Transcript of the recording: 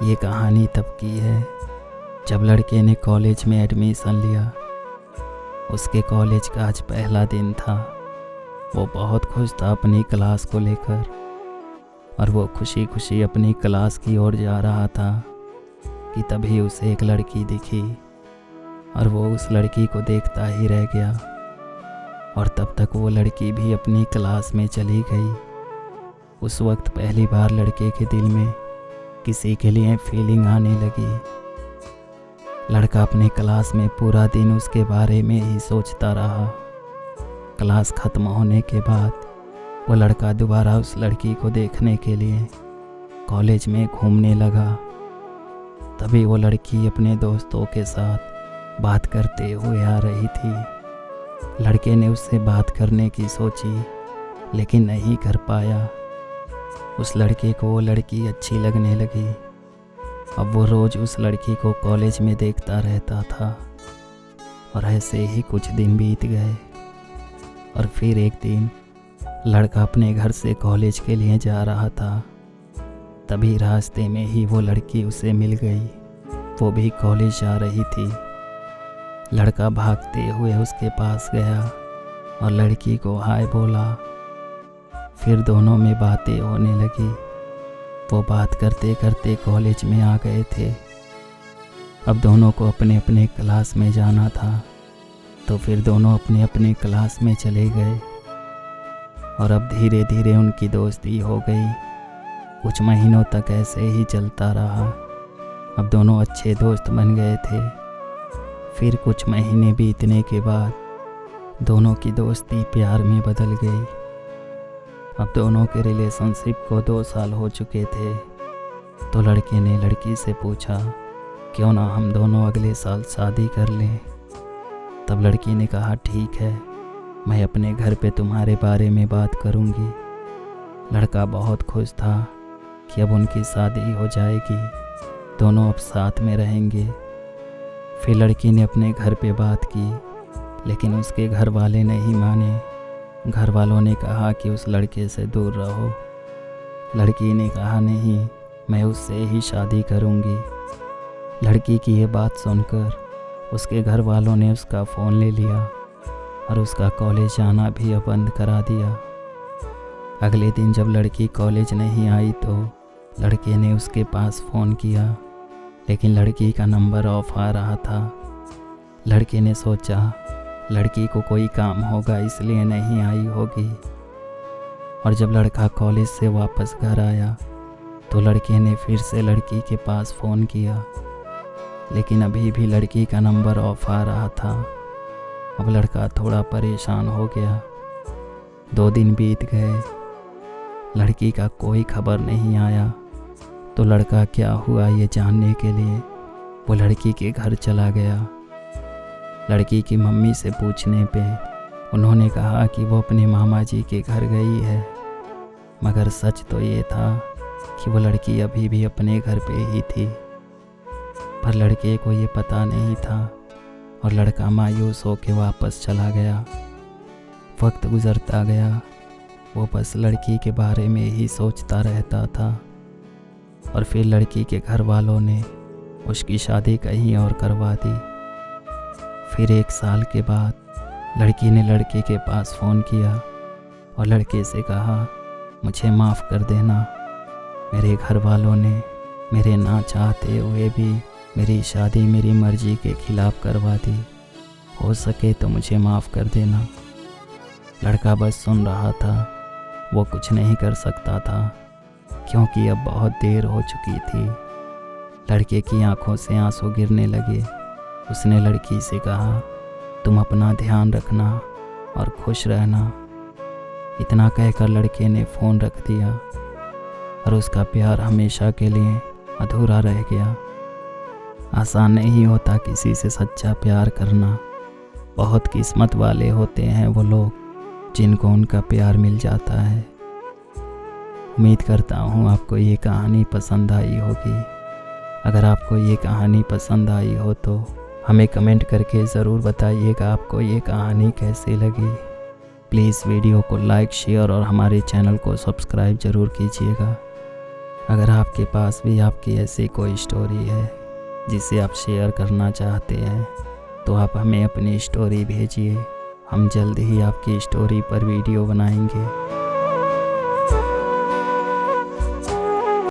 ये कहानी तब की है जब लड़के ने कॉलेज में एडमिशन लिया। उसके कॉलेज का आज पहला दिन था। वो बहुत खुश था अपनी क्लास को लेकर और वो खुशी खुशी अपनी क्लास की ओर जा रहा था कि तभी उसे एक लड़की दिखी और वो उस लड़की को देखता ही रह गया। और तब तक वो लड़की भी अपनी क्लास में चली गई। उस वक्त पहली बार लड़के के दिल में किसी के लिए फीलिंग आने लगी। लड़का अपने क्लास में पूरा दिन उसके बारे में ही सोचता रहा। क्लास ख़त्म होने के बाद वो लड़का दोबारा उस लड़की को देखने के लिए कॉलेज में घूमने लगा। तभी वो लड़की अपने दोस्तों के साथ बात करते हुए आ रही थी। लड़के ने उससे बात करने की सोची लेकिन नहीं कर पाया। उस लड़के को वो लड़की अच्छी लगने लगी। अब वो रोज़ उस लड़की को कॉलेज में देखता रहता था और ऐसे ही कुछ दिन बीत गए। और फिर एक दिन लड़का अपने घर से कॉलेज के लिए जा रहा था। तभी रास्ते में ही वो लड़की उसे मिल गई। वो भी कॉलेज जा रही थी। लड़का भागते हुए उसके पास गया और लड़की को हाय बोला। फिर दोनों में बातें होने लगी। वो बात करते करते कॉलेज में आ गए थे। अब दोनों को अपने अपने क्लास में जाना था, तो फिर दोनों अपने अपने क्लास में चले गए और अब धीरे धीरे उनकी दोस्ती हो गई। कुछ महीनों तक ऐसे ही चलता रहा। अब दोनों अच्छे दोस्त बन गए थे। फिर कुछ महीने बीतने के बाद दोनों की दोस्ती प्यार में बदल गई। अब दोनों के रिलेशनशिप को 2 साल हो चुके थे। तो लड़के ने लड़की से पूछा क्यों ना हम दोनों अगले साल शादी कर लें। तब लड़की ने कहा ठीक है, मैं अपने घर पे तुम्हारे बारे में बात करूँगी। लड़का बहुत खुश था कि अब उनकी शादी हो जाएगी, दोनों अब साथ में रहेंगे। फिर लड़की ने अपने घर पे बात की लेकिन उसके घर वाले नहीं माने। घर वालों ने कहा कि उस लड़के से दूर रहो। लड़की ने कहा नहीं, मैं उससे ही शादी करूँगी। लड़की की ये बात सुनकर उसके घर वालों ने उसका फ़ोन ले लिया और उसका कॉलेज जाना भी अब बंद करा दिया। अगले दिन जब लड़की कॉलेज नहीं आई तो लड़के ने उसके पास फ़ोन किया लेकिन लड़की का नंबर ऑफ आ रहा था। लड़के ने सोचा लड़की को कोई काम होगा इसलिए नहीं आई होगी। और जब लड़का कॉलेज से वापस घर आया तो लड़के ने फिर से लड़की के पास फ़ोन किया लेकिन अभी भी लड़की का नंबर ऑफ आ रहा था। अब लड़का थोड़ा परेशान हो गया। 2 दिन बीत गए, लड़की का कोई खबर नहीं आया। तो लड़का क्या हुआ ये जानने के लिए वो लड़की के घर चला गया। लड़की की मम्मी से पूछने पे उन्होंने कहा कि वो अपने मामा जी के घर गई है, मगर सच तो ये था कि वो लड़की अभी भी अपने घर पे ही थी। पर लड़के को ये पता नहीं था और लड़का मायूस होकर वापस चला गया। वक्त गुजरता गया, वो बस लड़की के बारे में ही सोचता रहता था। और फिर लड़की के घर वालों ने उसकी शादी कहीं और करवा दी। फिर 1 साल के बाद लड़की ने लड़के के पास फ़ोन किया और लड़के से कहा मुझे माफ़ कर देना। मेरे घर वालों ने मेरे ना चाहते हुए भी मेरी शादी मेरी मर्ज़ी के ख़िलाफ़ करवा दी। हो सके तो मुझे माफ़ कर देना। लड़का बस सुन रहा था, वो कुछ नहीं कर सकता था क्योंकि अब बहुत देर हो चुकी थी। लड़के की आंखों से आंसू गिरने लगे। उसने लड़की से कहा तुम अपना ध्यान रखना और खुश रहना। इतना कहकर लड़के ने फ़ोन रख दिया और उसका प्यार हमेशा के लिए अधूरा रह गया। आसान नहीं होता किसी से सच्चा प्यार करना। बहुत किस्मत वाले होते हैं वो लोग जिनको उनका प्यार मिल जाता है। उम्मीद करता हूँ आपको ये कहानी पसंद आई होगी। अगर आपको ये कहानी पसंद आई हो तो हमें कमेंट करके ज़रूर बताइएगा आपको ये कहानी कैसी लगी। प्लीज़ वीडियो को लाइक शेयर और हमारे चैनल को सब्सक्राइब ज़रूर कीजिएगा। अगर आपके पास भी आपकी ऐसी कोई स्टोरी है जिसे आप शेयर करना चाहते हैं तो आप हमें अपनी स्टोरी भेजिए। हम जल्द ही आपकी स्टोरी पर वीडियो बनाएंगे।